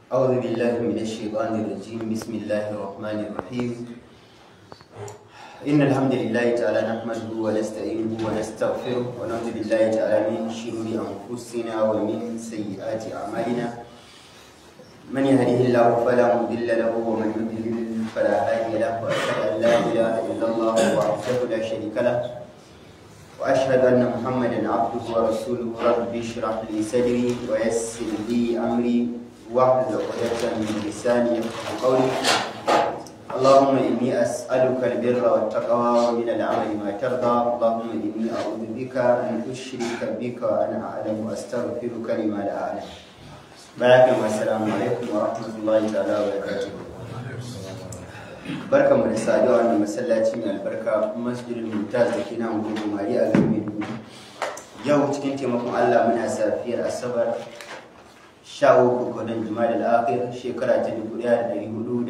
أعوذ بالله من الشيطان الرجيم. بسم الله الرحمن الرحيم. إن الحمد لله تعالى نحمده ونستعينه ونستغفره ونعوذ بالله تعالى من شرور أنفسنا ومن سيئات أعمالنا. من يهده الله فلا مضل له ومن يضلل فلا هادي له، وأشهد أن لا إله إلا الله وحده لا شريك له، وأشهد أن محمدا عبده ورسوله. رب اشرح لي صدري ويسر لي أمري واحلل عقدة من لساني يفقهوا قولي. اللهم إني أسألك البر والتقوى ومن العمل ما ترضى. اللهم إني أعوذ بك أن أشرك بك وأنا أعلم وأستغفرك لما لا أعلم. بارك والسلام عليكم ورحمة الله تعالى وبركاته. barka mu da saduwa wannan masallaci mai albarka masjidul mumtaz da ke nan gudu mari a garin Maiduguri. Yau cikin taimakon Allah muna safiyar Asabar 13 ga watan Jumadal Akhir shekara ta 1446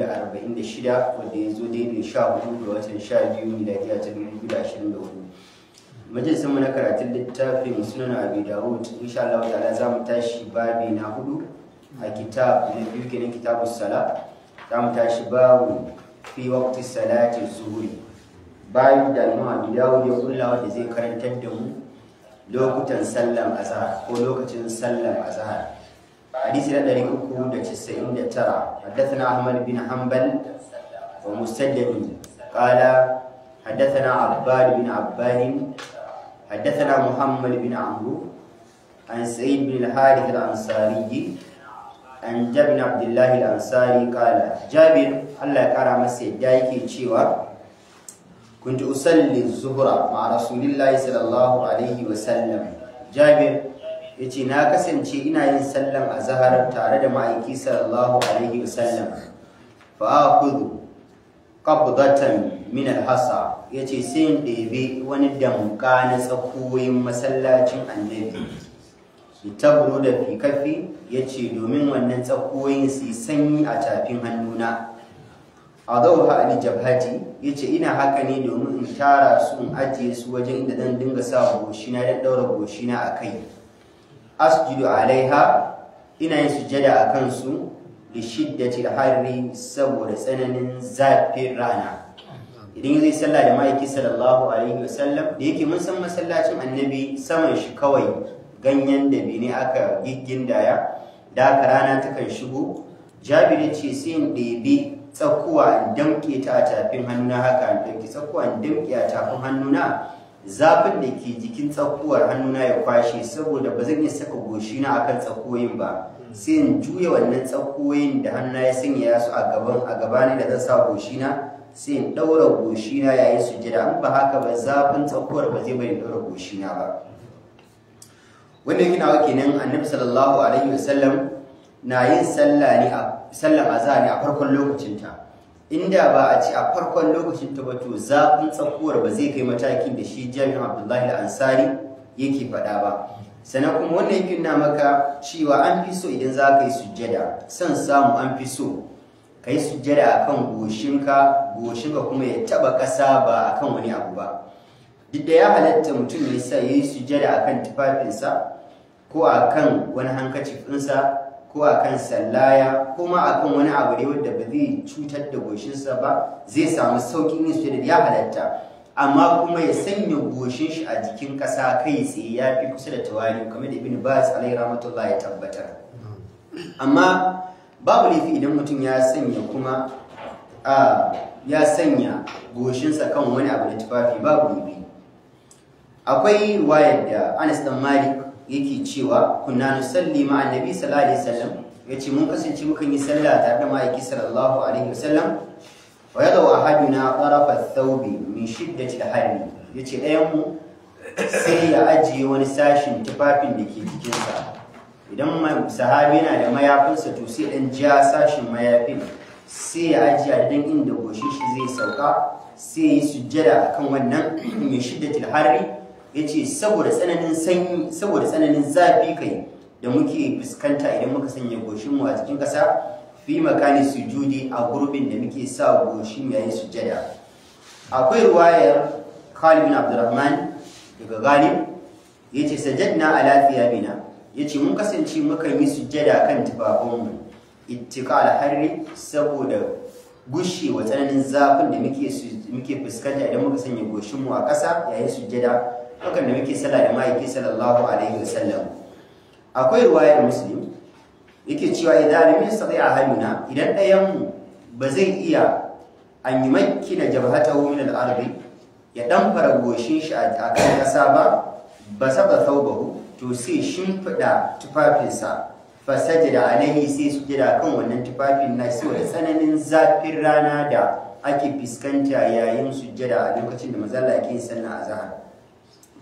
wanda ya zo daidai 14 ga watan 12 miladiya ta 2024. Majalisar mu na karatun littafin Sunan Abi Dawud, insha Allah ta'ala za mu tashi babi na 4 a kitab na biyu kenan kitabus sala. Za mu tashi babu fi waqti salati zuhri, bayan da Imam Abi Dawud ya kulla wanda zai karantar da mu lokutan sallar azhar ko lokacin sallar azhar. حديث الذي أكون تسعين ترى حدثنا أحمد بن حنبل ومسدد قال حدثنا عباد بن عباد حدثنا محمد بن عمرو عن سعيد بن الحارث الأنصاري عن جابر بن عبد الله الأنصاري قال جابر الله كرم سيدايك تشيوا كنت أصلي الظهر مع رسول الله صلى الله عليه وسلم. جابر yace na kasance ina yin sallan azhar tare da ma'aiki sallallahu alaihi wasallam fa akhudhu qabdatan min al-hasa, yace sai in ɗebe wani damka na tsakuwoyin masallacin annabi tabru da fi kafi, yace domin wannan tsakuwoyin su sanyi a tafin hannuna. adawha ali jabhati, yace ina haka ne domin in tara su in ajiye su wajen inda zan dinga sa goshina da daura goshina akai. asjudu alaiha, ina yin sujada a kansu da shiddati harri saboda tsananin zafin rana. Idan zai sallah da ma'aiki sallallahu alaihi wasallam, da yake mun san masallacin annabi saman shi kawai ganyen da bene aka giggindaya da aka rana takan shigo. Jabir ya ce sai in ɗebi tsakuwa in damƙe ta a tafin hannuna, haka in ɗauki tsakuwa in damƙe a tafin hannuna, zafin da ke jikin tsakuwar hannuna ya kwashe, saboda ba zan iya saka goshina akan tsakuwoyin ba, sai in juya wannan tsakuwoyin da hannuna ya sanya su a gabani da zan sa goshina, sai in ɗaura goshina yayin sujjada. an ba haka ba zafin tsakuwar ba zai bari ɗaura goshina ba. wanda yake nawa kenan annabi sallallahu alaihi wasallam na yin sallar azhar ne a farkon lokacinta. inda ba a ci a farkon lokacin ta bato zafin tsakuwar ba zai kai matakin da shi Jabir Abdullahi al-Ansari yake faɗa ba. Sannan kuma wannan yake nuna maka cewa an fi so idan za ka yi sujjada, son samu an fi so ka yi sujjada akan goshinka kuma ya taba ƙasa ba akan wani abu ba. Duk da ya halatta mutum ya sa ya yi sujjada akan tufafinsa ko akan wani hankacif ɗinsa ko a kan sallaya ko ma a kan wani abu ne wanda ba zai cutar da goshinsa ba, zai samu sauƙin yin sujada, ya halatta. Amma kuma ya sanya goshin shi a jikin ƙasa kai tsaye ya fi kusa da tawari, kamar da Ibn Baz alaihi rahmatullah ya tabbatar. Amma babu laifi idan mutum ya sanya kuma ya sanya goshinsa kan wani abu da tufafi, babu laifi. Akwai riwayar da Anas dan Malik yake cewa kunna nusalli ma annabi sallallahu alaihi wasallam, yace mun kasance mukan yi sallah tare da ma'aiki sallallahu alaihi wasallam. wa yadaw ahaduna tarafa thawbi min shiddati al-harri, yace ɗayan mu sai ya ajiye wani sashin tufafin da ke jikinsa. idan sahabi yana da mayafinsa to sai dan ja sashin mayafin sai ya ajiye a dan inda goshin shi zai sauka, sai yi sujjada akan wannan min shiddati al-harri. yace saboda tsananin sanyi, saboda tsananin zafi kai da muke fuskanta idan muka sanya goshin mu a cikin ƙasa, fi makani sujudi, a gurbin da muke sa goshin yayin sujjada. akwai ruwayar Khalid bin Abdurrahman daga Ghalib yace sajadna ala thiyabina, yace mun kasance mukan yi sujjada kan tufafinmu ittika al-harri saboda gushewa tsananin zafin da muke fuskanta idan muka sanya goshin mu a ƙasa yayin sujjada hakan da muke sallah da ma'aiki sallallahu alaihi wasallam. Akwai riwayar Muslim yake cewa idan lam yastati ahaduna idan ɗayan mu ba zai iya an yi makina jabhatahu min al-ardi ya dan fara goshin shi a kan ƙasa ba saba thawbahu to sai shimfida tufafinsa fa sajada alaihi sai sujada kan wannan tufafin na saboda tsananin zafin rana da ake fiskanta yayin sujjada a lokacin da manzo Allah yake sallar azhar.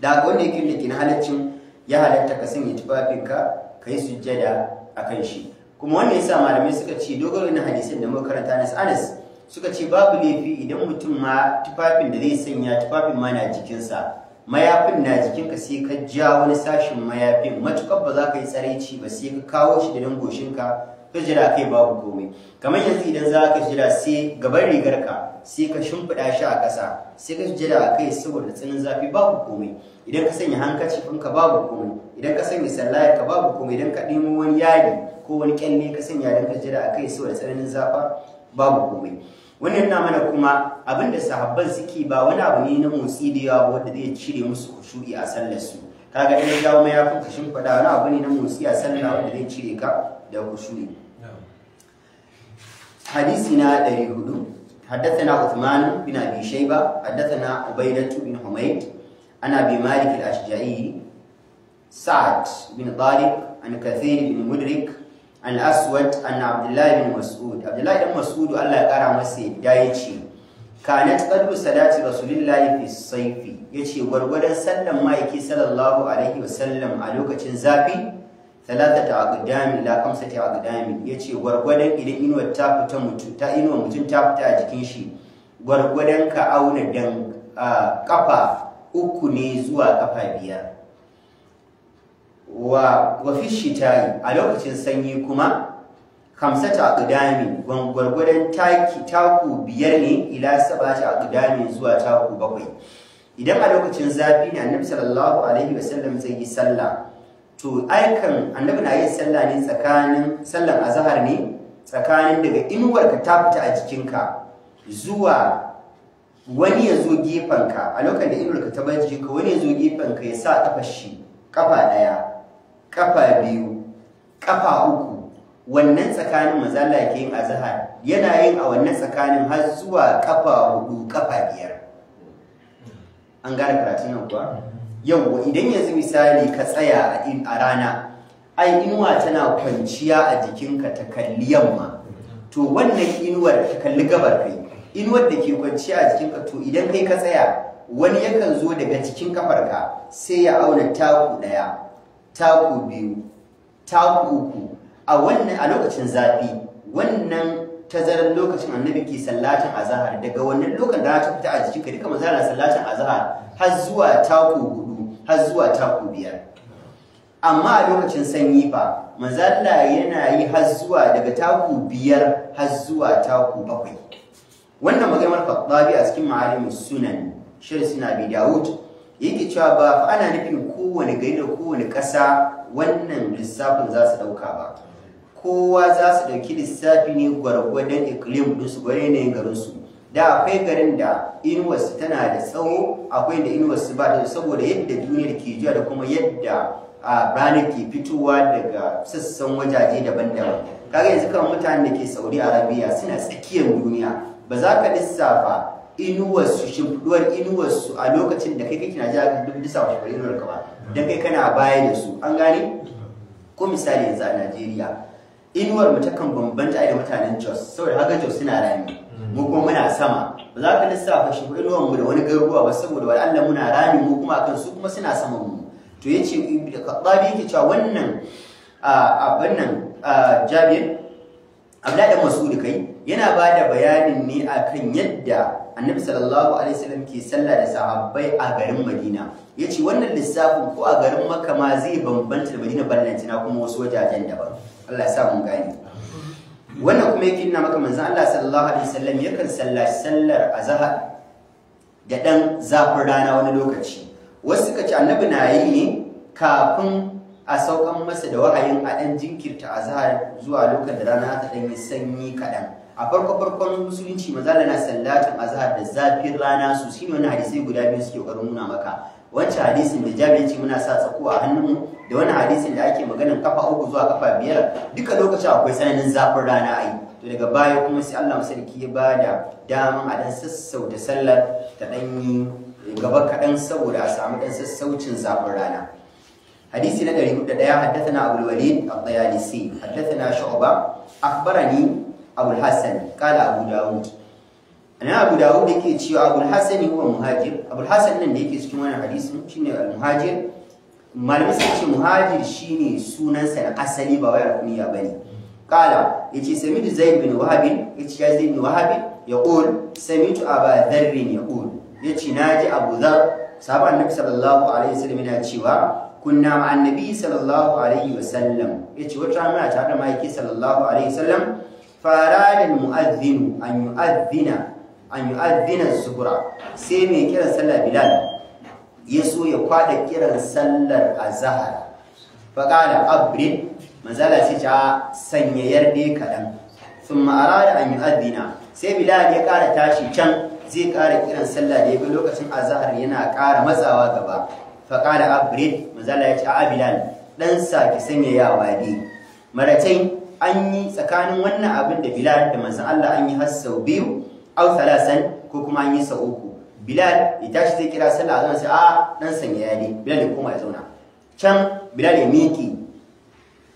Da wanda yake da kin halaccin ya halatta ka sanya tufafinka kai sujjada akan shi. Kuma wannan yasa malamai suka ce dogaro na hadisin da muka karanta na Anas suka ce babu laifi idan mutum ma tufafin da zai sanya tufafin ma na jikinsa mayafin na jikinka sai ka ja wani sashin mayafin matukar ba za ka yi tsaraici ba sai ka kawo shi da nan goshinka ka jira kai babu komai. Kamar yanzu idan za ka jira sai gaban rigarka sai ka shimfiɗa shi a ƙasa sai ka jira a kai saboda tsananin zafi babu komai. Idan ka sanya hankacifinka babu komai, idan ka sanya sallayarka babu komai, idan ka nemo wani yadi ko wani kyalle ka sanya don ka jira a kai saboda tsananin zafa babu komai. Wannan yana mana kuma abinda sahabban suke ba wani abu ne na motsi da yawa wanda zai cire musu khushu'i a sallar su. Kaga idan dawo mai yafin ka shimfiɗa wani abu ne na motsi a sallar wanda zai cire ka da khushu'i. حديثنا 400 حدثنا عثمان بن أبي شيبة حدثنا عبيدة بن حميد عن أبي مالك الأشجعي سعد بن طارق عن كثير بن مدرك عن الأسود عن عبد الله بن مسعود عبد الله بن مسعود الله يقرأ مسيد دايتشي كانت قدر صلاة رسول الله في الصيف يشي ورغدا سلم مايكي صلى الله عليه وسلم على وقت زافي ثلاثة أقدام إلى 5 أقدام yace gwargwadon idan inuwar ta fita mutum ta inuwar mutum ta fita a jikin shi gwargwadon ka auna dan kafa 3 ne zuwa kafa 5 wa fi shitayi a lokacin sanyi kuma 5 aqdami gwargwadon taku 5 ne ila 7 aqdami zuwa taku 7 idan a lokacin zafi ne annabi sallallahu alaihi wasallam zai yi sallah to aikan annabi na yin sallah ne tsakanin sallan azhar ne tsakanin daga inuwarka ta fita a jikinka zuwa wani ya zo gefanka a lokacin da inuwarka ta bar jikinka wani ya zo gefanka ya sa kafar shi kafa 1 kafa 2 kafa 3 wannan tsakanin manzo Allah yake yin azhar yana yin a wannan tsakanin har zuwa kafa 4 kafa 5 an gane karatun nan kuwa yau idan yanzu misali ka tsaya a rana ai inuwa tana kwanciya a jikinka ta kalli yamma to wannan inuwar ta kalli gabar kai inuwar da ke kwanciya a jikinka to idan kai ka tsaya wani yakan zo daga cikin kafarka sai ya auna taku 1 taku 2 taku 3 a lokacin zafi wannan tazarar lokacin annabi ke sallatin azhar daga wannan lokacin da ta fita a jikinka duka mazala sallatin azhar har zuwa taku 4 har zuwa taku 5 amma a lokacin sanyi fa manzalla yana yi har zuwa daga taku 5 har zuwa taku 7 wannan maganar Khattabi a cikin Ma'alimus Sunan Sharh Abi Dawud yake cewa ba fa ana nufin kowane gari da kowane ƙasa wannan lissafin za su dauka ba kowa za su dauki lissafi ne gwargwadon iklim din su gware ne garin su da akwai garin da inuwarsu tana da tsawo akwai da inuwarsu ba ta saboda yadda duniyar ke juya da kuma yadda ranar ke fitowa daga sassan wajaje daban-daban kaga yanzu kan mutanen da ke Saudi Arabia suna tsakiyar duniya ba za ka lissafa inuwarsu shimfiduwar inuwarsu a lokacin da kai kake na jira duk lissafa shimfiduwar inuwar ka ba dan kai kana baya da su an gane ko misali yanzu a Najeriya inuwar mu takan bambanta da mutanen Jos saboda haka Jos suna rami mu kuma muna sama ba za ka lissafa shi inuwar mu da wani garuruwa ba saboda wal Allah muna rami mu kuma akan su kuma suna sama mu to yace Khattabi yake cewa wannan abin nan Jabir Abdullahi dan Mas'ud kai yana bada bayanin ne akan yadda Annabi sallallahu alaihi wasallam ke sallah da sahabbai a garin Madina yace wannan lissafin ko a garin Makka ma zai bambanta da Madina ballantina kuma wasu wajajen daban Allah ya sa mun gane wannan kuma yake nuna maka manzon Allah sallallahu alaihi wasallam yakan sallaci sallar azhar da dan zafin rana wani lokaci wasu suka ce annabi na yi ne kafin a saukan masa da wahayin a ɗan jinkirta azhar zuwa lokacin da rana ta ɗan yi sanyi kaɗan. A farkon musulunci maza na sallatin azhar da zafin rana su shine wani hadisai guda biyu suke ƙoƙarin nuna maka. Wancan hadisin da Jabir ya ce muna sa tsako a hannunmu da wani hadisin da ake maganin kafa 3 zuwa kafa 5 duka lokacin akwai tsananin zafin rana ai. To daga baya kuma sai Allah sarki ya bada daman a dan sassauta sallar ta ɗan yi gaba kaɗan saboda a samu ɗan sassaucin zafin rana. حديث نقل يقول حدثنا أبو الوليد الطيالسي حدثنا شعبة أخبرني أبو الحسن قال أبو داود أنا أبو داود يكي تشيو أبو الحسن هو مهاجر أبو الحسن اللي يكي تشيوانا حديث شيني المهاجر ما لم يسكي مهاجر شيني سونا سنة أسلي بويركني يا بني قال يتي سميت زيد بن وهب يتي زيد بن وهب يقول سميت أبا ذر يقول يتي ناجي أبو ذر صحابة النبي صلى الله عليه وسلم يتشيوا كنا مع النبي صلى الله عليه وسلم يتي وترى تعالى ما يكي صلى الله عليه وسلم فأراد المؤذن أن يؤذن الزهرة سيمي كرا صلى بلال يسو يقعد كرا صلى الزهر فقال أبرد مازال سيجا سنير دي كلام ثم أراد أن يؤذن سي بلال يقال تاشي كان زي قال كرا صلى دي بلوكة الزهر ينا قال مزاوا غبا فقال أبرد مازال يجا بلال دنسا كسنيا يا وادي مرتين an yi tsakanin wannan abin da Bilal da manzon Allah an yi har sau 2 au 3 ko kuma an yi sau 3. Bilal ya tashi zai kira sallah azan sai dan sanya ya ne Bilal ya koma ya zauna. Can Bilal ya miki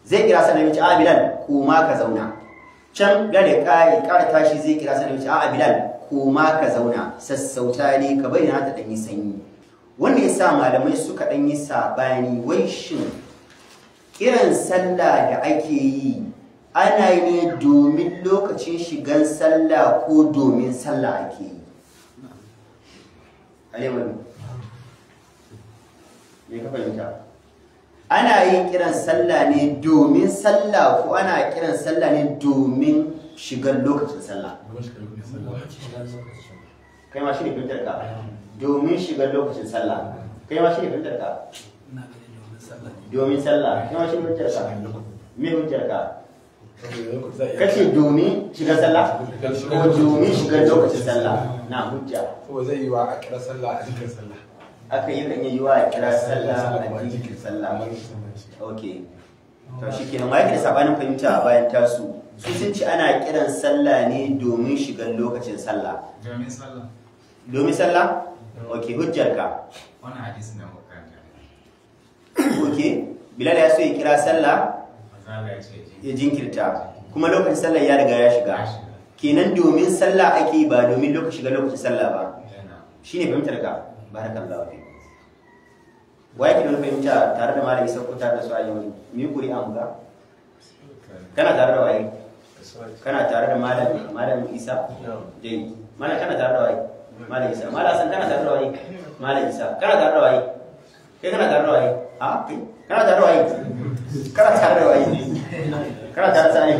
zai kira sallah ya ce Bilal koma ka zauna. Can Bilal ya ƙara tashi zai kira sallah ya ce Bilal koma ka zauna sassauta ne ka bayyana ta dan yi sanyi. Wanda yasa malamai suka dan yi sabani wai shin kiran sallah da ake yi ana yi ne domin lokacin shigan sallah ko domin sallah ake yi. Alemani, me ka fahimta? Ana yin kiran sallah ne domin sallah ko ana kiran sallah ne domin shigan lokacin sallah? Kai ma shi ne fahimtar ka? Domin shigan lokacin sallah. Kai ma shi ne fahimtar ka? Domin sallah. Kai ma shi ne fahimtar ka? Me fahimtar ka? Kace domin shiga sallah ko domin shiga lokacin sallah na hujja ko zai yi wa a kira sallah a cikin sallah aka yi kan yi wa a kira sallah a cikin sallah. Okay, to shikenan wai da sabanin fahimta a bayan tasu su sun ci ana kiran sallah ne domin shigan lokacin sallah. Domin sallah okay, hujjar ka wannan hadisin da muka karanta. Okay, Bilal ya so ya kira sallah ya jinkirta kuma lokacin sallah ya riga ya shiga kenan domin sallah ake ba domin lokacin shiga lokacin sallah ba shine fahimtar ka. Barakallahu fi waye ke don fahimta tare da malami sai ko tare da su ayyuka mi kuri an ga kana tare da waye kana tare da malami Isa dai malam kana tare da waye malam Isa malam Hassan kana tare da waye malam Isa kana tare da waye kai kana tare da waye kai kana tare da waye kana tare da waye kana tare da sai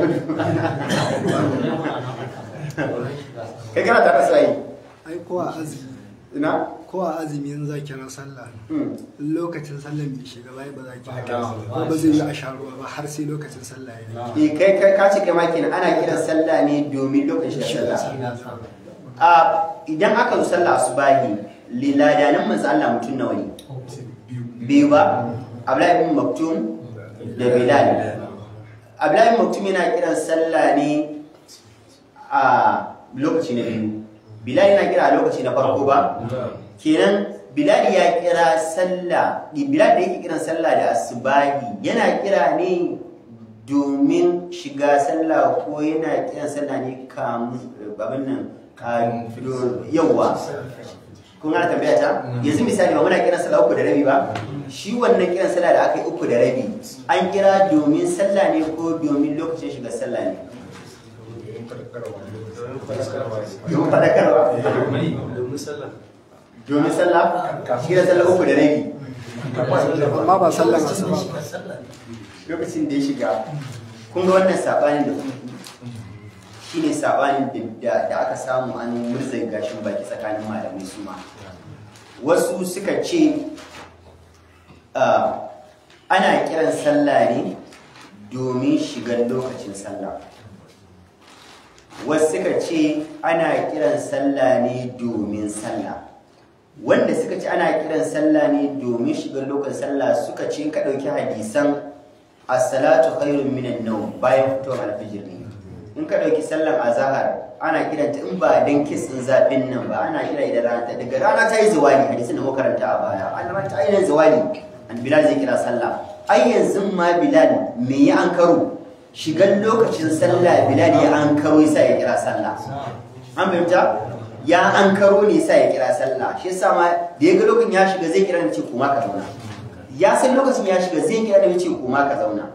kai kana tare da sai ai ko a azumi ina ko a azumi in za kira sallah lokacin sallah bai shiga bai ba za ki ko ba zai yi a sharuwa ba har sai lokacin sallah ya yi kai ka ce kai ma kenan ana kiran sallah ne domin lokacin sallah. Idan aka zo sallah asubahi liladanan manzo Allah mutun nawa ne? Biyu ba Abdullahi ibn Maktum da Bilal. Abdullahi ibn Maktum yana kiran sallah ne a lokaci na biyu. Bilal yana kira a lokaci na farko ba? Kenan Bilal ya kira sallah, Bilal da yake kiran sallah da asubahi yana kira ne domin shiga sallah ko yana kiran sallah ne kamun babin nan yawwa. Kun gana tambaya ta? Yanzu misali ba muna kiran sallah 3:30 ba? Shi wannan kiran sallah da aka yi 3:30 an kira domin sallah ne ko domin lokacin shiga sallah ne? Domin fadakarwa? Domin sallah? Shi da sallah 3:30. amma ba sallan asuba Lokacin da ya shiga, kun ga wannan sabanin da shi ne sabanin da aka samu an murzai gashin baki tsakanin malamai su ma. Wasu suka ce ana kiran sallah ne domin shigar lokacin sallah, wasu suka ce ana kiran sallah ne domin sallah. Wanda suka ce ana kiran sallah ne domin shigar lokacin sallah suka ce ka ɗauki hadisan as-salatu khairun minan nawm bayan fitowar alfijir ne. In ka ɗauki sallan azahar ana kiranta in ba dan kisin zafin nan ba ana kira idan rana ta daga rana ta yi zawali, hadisin da muka karanta a baya an rana ta yi zawali an Bilal zai kira sallah. Ai yanzu ma Bilal me ya ankaro shigan lokacin sallah, Bilal ya ankaro yasa ya kira sallah. An fahimta ya ankaro ne yasa ya kira sallah, shi yasa ma da ya ga lokacin ya shiga zai kira ne ce kuma ka zauna, ya san lokacin ya shiga zai kira ne ce kuma ka zauna.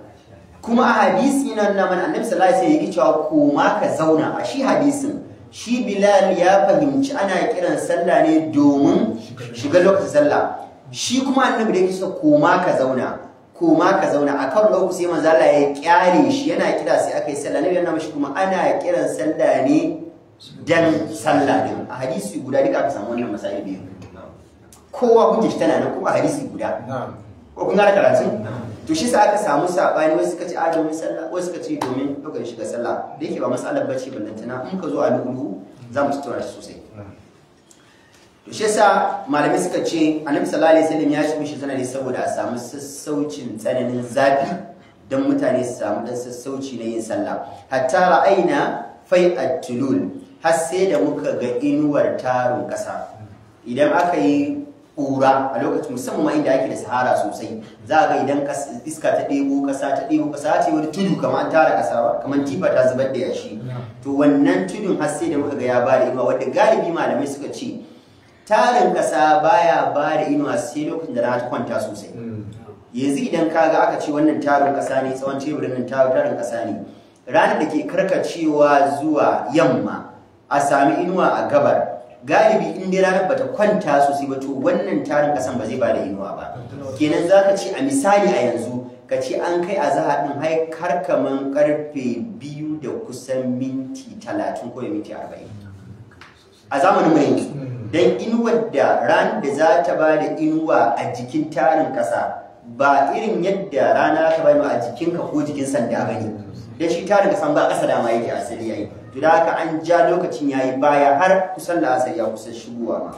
Kuma a hadisi nan na mana annabi sallallahu alaihi wasallam yake cewa koma ka zauna. A shi hadisin shi Bilal ya fahimci ana kiran sallah ne domin shiga lokacin sallah, shi kuma annabi da yake cewa koma ka zauna akan lokaci sai manzo Allah ya kyare shi yana kira sai aka yi sallah. Nabi yana mashi kuma ana kiran sallah ne dan sallah din. A hadisi guda duka aka samu wannan masai biyu, kowa hujja tana nan kuma hadisi guda. Ko kun ga karatu? To shi sa aka samu sabani, wasu suka ce a domin sallah, wasu suka ce domin lokacin shiga sallah. Da yake ba matsalar bace ballantana in ka zo a lulu za mu tattauna shi sosai. To shi sa malamai suka ce Annabi sallallahu alaihi wasallam ya shi mishi sanadi saboda a samu sassaucin tsananin zafi dan mutane su samu dan sassauci na yin sallah. Hatta ra'aina fai'at tulul, har sai da muka ga inuwar tarin kasa. Idan aka yi ƙura a lokacin musamman inda ake da sahara sosai, za ga idan iska ta ɗebo ƙasa ta yi wani tudu kamar an tara ƙasa ba, kamar tifa ta zubar da yashi. To wannan tudun har sai da muka ga ya ba da inuwa, wadda galibi malamai suka ce tarin ƙasa baya ba da inuwa sai lokacin da rana ta kwanta sosai. Yanzu idan ka ga aka ce wannan tarin ƙasa ne, tsawon teburin nan tarin ƙasa ne, ranar da ke karkacewa zuwa yamma a sami inuwa a gabar, galibi in dai ranar bata kwanta sosai ba to wannan tarin kasan ba zai bada inuwa ba. Kenan zaka ce a misali a yanzu ka ce an kai azahar din har kaman karfe 2 da kusan minti 30 ko minti 40 a zamanin mu yanzu. Dan inuwar da ran da za ta bada inuwa a jikin tarin kasa ba irin yadda rana ta bada a jikinka ko jikin sanda bane. Dan shi tarin kasan ba kasa da ma yake asali yayi. To da haka an ja lokacin yayi baya har kusan la'asar ya kusa shigowa ma.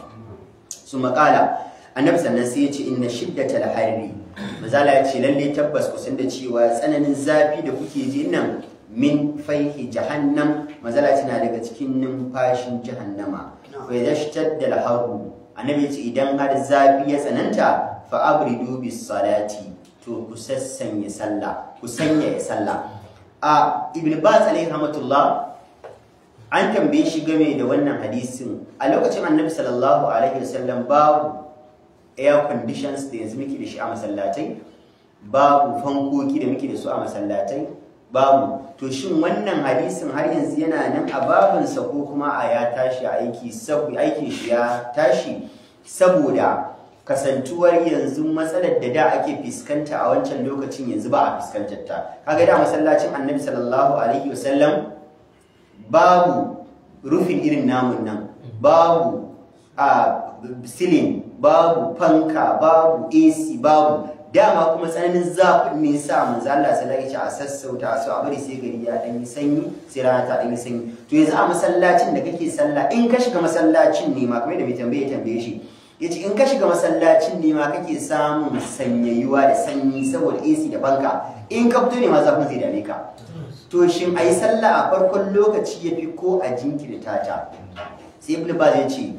Su makala annabi sannan sai ya ce inna shiddatal harri, mazala ya ce lalle tabbas kusan da cewa tsananin zafi da kuke ji nan min faihi jahannam, mazala tana daga cikin numfashin jahannama. Wa idza shtaddal harru, annabi ya ce idan har zafi ya tsananta fa abridu bis salati, to ku sassanya sallah, ku sanya sallah. A Ibn Baz alaihi rahmatullah an tambaye shi game da wannan hadisin a lokacin Annabi sallallahu alaihi wasallam babu air conditions da yanzu muke da shi a masallatai, babu fankoki da muke da su a masallatai, babu. To shin wannan hadisin har yanzu yana nan a babinsa ko kuma a ya tashi aiki aikin shi ya tashi? Saboda kasantuwar yanzu matsalar da ake fuskanta a wancan lokacin yanzu ba a fuskantar ta. Kaga da masallacin Annabi sallallahu alaihi wasallam babu rufin irin namun nan, babu silin, babu fanka, babu AC, babu. Dama kuma tsananin zafin ne sa manzo Allah sallallahu alaihi wasallam a sassauta su a bari sai gari ya dan yi sanyi, sai rana ta dan yi sanyi. To yanzu a masallacin da kake sallah, in ka shiga masallacin ne ma kamar da mai tambaye shi, yace in ka shiga masallacin ne ma kake samun sanyayuwa da sanyi saboda AC da fanka, in ka fito ne ma zafin zai dame ka. To shin ayi sallah a farkon lokaci yafi ko a jinkirta ta? Sai Ibn Baz ya ce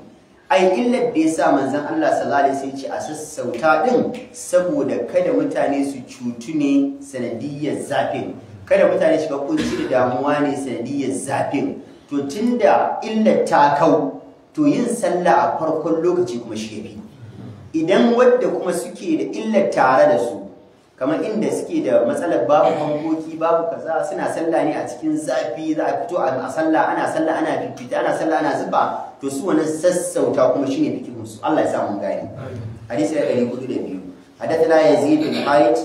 ai illar da yasa manzon Allah sallallahu alaihi wasallam ya ce a sassauta din saboda kada mutane su cutu ne sanadiyyar zafin, kada mutane shiga kunci da damuwa ne sanadiyyar zafin. To tunda illar ta kau, to yin sallah a farkon lokaci kuma shi yafi. Idan wadda kuma suke da illar tare da su, kamar inda suke da matsalar babu hankoki babu kaza, suna sallah ne a cikin zafi, za a fito a sallah ana fifita, ana sallah ana zuba, to su wannan sassauta kuma shine fikihun su. Allah ya sa mun gani. Hadisi ya 402. Hadathana Yazid bin Haid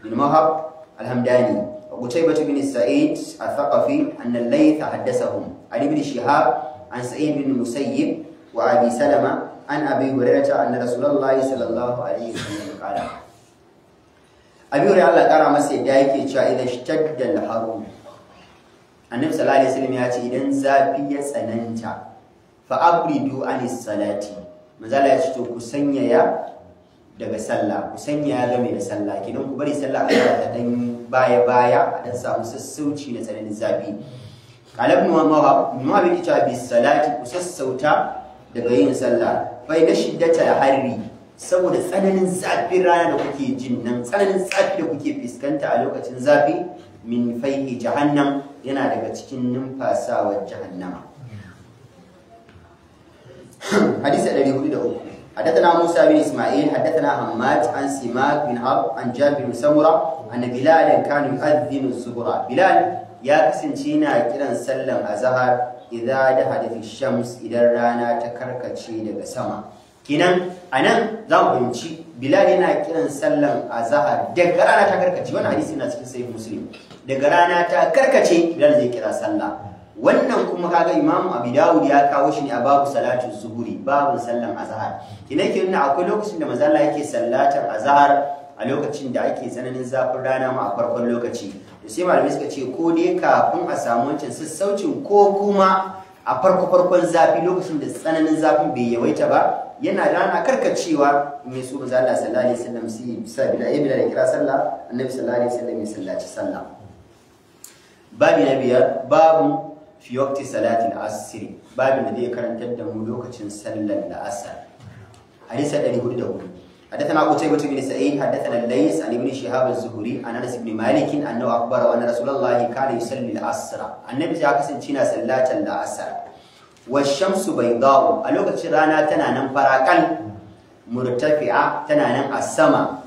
bin Mahab al-Hamdani wa Qutaybah bin Sa'id al-Thaqafi anna al-Layth haddathahum Ali bin Shihab an Sa'id bin Musayyib wa Abi Salama an Abi Hurairah anna Rasulullah sallallahu alaihi wasallam qala. Abi Hurairah Allah kara masa yadda yake cewa idan shtadda al-harum Annabi sallallahu alaihi wasallam ya ce idan zafi ya tsananta fa abridu anis salati manzala ya ce to ku sanyaya daga sallah ku sanyaya game da sallah kidan ku bari sallah ta dan baya a dan samu sassauci na tsananin zafi qalab nuwa bi ta bi salati ku sassauta daga yin sallah fa ina shiddata harri saboda tsananin zafin rana da kuke jin nan tsananin zafi da kuke fuskanta a lokacin zafi min faihi jahannam yana daga cikin numfasawar jahannama hadisi 403 حدثنا موسى بن اسماعيل حدثنا حماد عن سماك بن عبد عن جابر بن سمره ان بلال كان يؤذن الظهر بلال يا كسنتينا kiran sallan azhar idza dahadat ash-shams idan rana ta karkace daga sama kinan anan za mu binci bilal yana kiran sallan azhar daga rana ta karkace wannan hadisi na cikin sahih muslim daga rana ta karkace bilal zai kira sallah wannan kuma kaga Imam Abi Dawud ya kawo shi ne a babu salatu zuhuri babun sallan azhar kina ke nuna akwai lokacin da manzo Allah yake sallatar azhar a lokacin da ake tsananin zafin rana ma a farkon lokaci to sai malamai suka ce ko dai kafin a samu wancan sassaucin ko kuma a farkon zafi lokacin da tsananin zafin bai yawaita ba yana da rana karkacewa in ya so manzo Allah sallallahu alaihi wasallam sai bisa bila da kira sallah annabi sallallahu alaihi wasallam ya sallaci sallah babi na biyar babu fi waqti salati al-asr babin da zai karantar da mu lokacin sallar al-asr hadisi 404 حدثنا قتيبة بن سعيد حدثنا الليث عن ابن شهاب الزهري عن انس بن مالك انه اخبره ان رسول الله كان يصلي العصر النبي ya kasance yana sallatar al-asr والشمس بيضاء a lokacin rana tana nan farakan murtafi'a tana nan a sama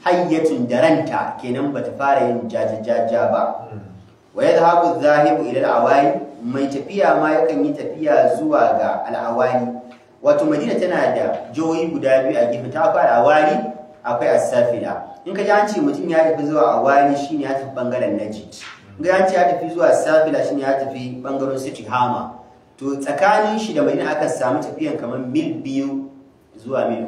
hayyatun daranta kenan bata fara yin jajajaja ba wa yadhhabu adh-dhahibu ila al-awali mai tafiya ma yakan yi tafiya zuwa ga al-awali wato Madina tana da jihohi guda biyu a gefe ta fara awali akwai as-safila in ka ji an ce mutum ya tafi zuwa awali shine ya tafi bangaren Najd in ga an ce ya tafi zuwa safila shine ya tafi bangaren City Hama to tsakanin shi da Madina aka samu tafiyan kamar mil 2 zuwa mil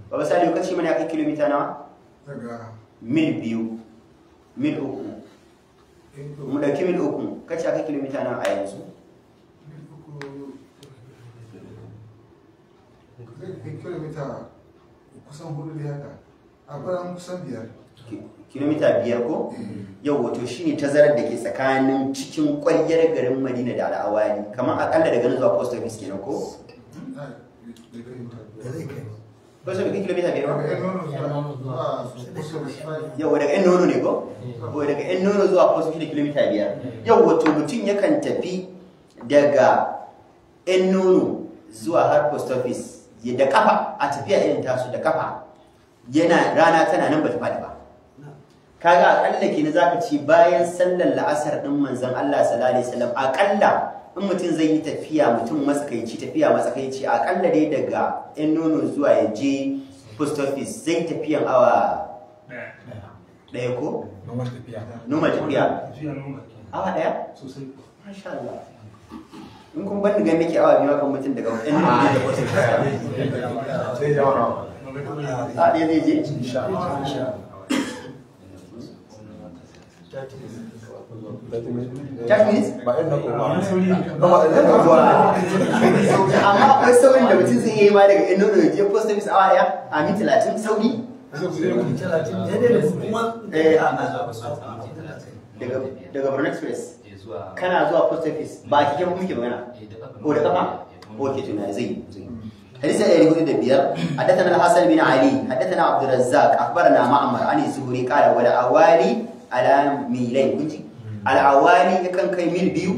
3 ba misali lokaci mana kai kilomita nawa daga mil 2 mil 3 mu dauki mil 3 kace aka kilomita nawa a yanzu kilomita kusan 4 da haka akwai kusan 5 kilomita 5 ko yau wato shine tazarar da ke tsakanin cikin ƙwaryar garin Madina da Al-Awali kamar akalla daga nan zuwa post office kenan ko ba sai kilomita 5 yau daga ɗan nono ne ko ko daga ɗan nono zuwa post office kilomita 5 yau wato mutum yakan tafi daga ɗan nono zuwa har post office da kafa a tafiya irin tasu da kafa yana rana tana nan ba ta faɗi ba kaga akalla kenan zaka ci bayan sallar la'asar din manzon Allah sallallahu alaihi wasallam akalla in mutum zai yi tafiya mutum matsakaici akalla dai daga ɗan nono zuwa ya je post office zai tafiyan awa ɗaya ko normal tafiya awa ɗaya sosai masha Allah in kun bani ga nake awa biyu kan mutum daga ɗan nono da post office sai ya wara a ɗaya zai je insha Allah amma akwai saurin da mutum zai yi ma daga ino da je post office awa daya a minti 30 sauri daga Borno Express kana zuwa post office ba a kike muke magana ko da kafa ko ke tuna zai حديث أبي هريرة بير حدثنا الحسن بن علي حدثنا عبد الرزاق أخبرنا معمر عن الزهري قال ولا أوالي على ميلين كنتي الأوالي يكن كي ميل بيو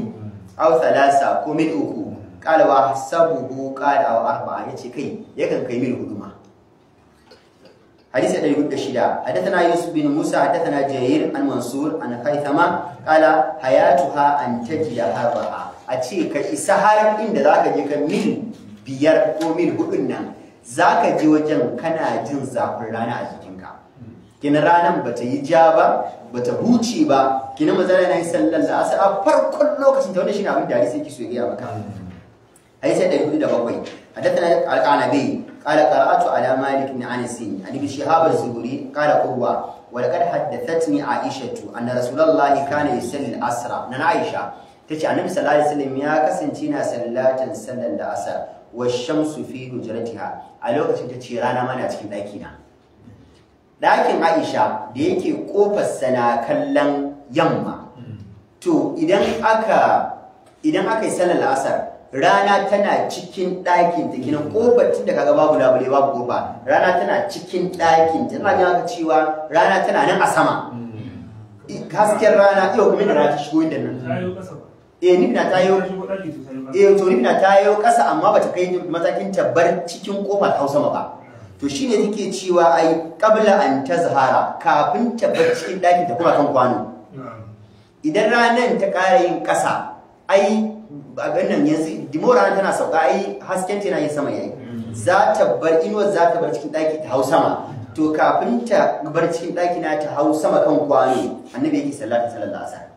أو ثلاثة كو ميل أكو قال وحسبه قال أو أربعة يتي كي يكن كي ميل هدوما حديث أبي هريرة شدا حدثنا يوسف بن موسى حدثنا جرير عن منصور عن خيثمة قال حياتها أن تجد هربها أتي كإسهار إن ذاك جك ميل biyar ko mil hudun nan za ka je wajen kana jin zafin rana a jikinka kina ranar ba ta yi ja ba ba ta huce ba kina mazana na yi sallar da asar a farkon lokacin ta wanda shi ne abin da hadisi yake so ya maka hadisi 407 hadathana al-qanabi qala qara'atu ala malik bin anas an ibn shihab az-zuhri qala urwa walaqad haddathatni aishatu anna rasulullahi kana yusalli al-asra na aisha tace annabi sallallahu alaihi wasallam ya kasance na sallatan sallan da asar wa shamsu fi hujratiha a lokacin tace rana mana cikin daki na dakin aisha da yake kofar sana kallon yamma to idan aka yi sallar asar rana tana cikin ɗakin ta gina ƙofar tun da kaga babu labule babu ƙofa rana tana cikin ɗakin ta ina ga cewa rana tana nan a sama hasken rana yau kuma da rana ta shigo inda nan nifina ta yi ƙasa amma bata kai matakin tabbar cikin ƙofa ta sama ba to shine take cewa ai qabla an tazhara kafin tabbar cikin ɗakin ta kuma kan kwano idan ranar ta ƙara yin ƙasa ai abin nan yanzu dimora tana sauka ai hasken ta yana yin sama yayi za ta bar inuwar za ta bar cikin daki ta hau sama to kafin ta bar cikin daki na ta hau sama kan kwano annabi yake sallallahu alaihi wasallam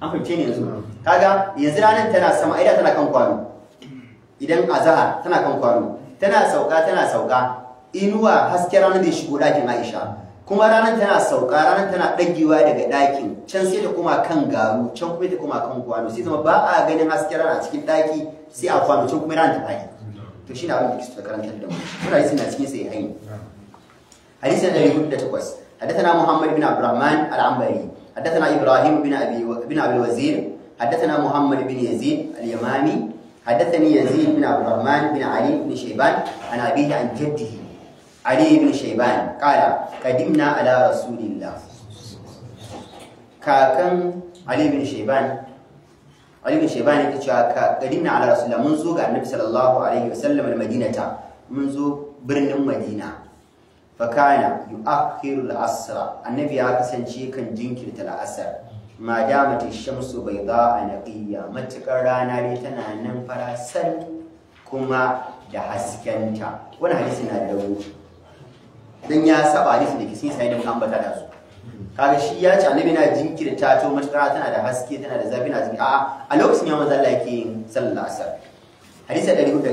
an fice ne yanzu kaga yanzu ranar tana sama ai da tana kan kwano idan azhar tana kan kwano tana sauka inuwa hasken ranar da shigo dakin Aisha kuma ranar tana sauka ranar tana dagewa daga ɗakin can sai ta koma kan garu can kuma ta koma kan kwano sai zama ba a ganin hasken rana cikin ɗaki sai a kwano can kuma ranar ta faɗi to shi ne abin da kike karantar da mu kuna hadisi na cikin sai hayi hadisi na 108 حدثنا محمد بن عبد الرحمن العنبري حدثنا ابراهيم بن ابي الوزير حدثنا محمد بن يزيد اليمامي حدثني يزيد بن عبد الرحمن بن علي بن شيبان عن ابيه عن جده علي بن شيبان قال قدمنا على رسول الله كاكن علي بن شيبان yake cewa qadimna ala rasulillah mun zo ga annabi sallallahu alaihi wasallam almadinata mun zo birnin madina fa kana yu'akhiru al-asra annabi ya kasance kan jinkirta al-asr ma damat ash-shamsu bayda'a naqiyya matakar rana ne tana nan farasal kuma da haskenta wannan hadisi na da rauni dan ya saba hadisi da kisin sai da mun ambata da su kaga shi ya ce annabi na jinkirta to matakar tana da haske tana da zafi na zafi a lokacin ya manzo Allah yake yin sallar asar hadisi 109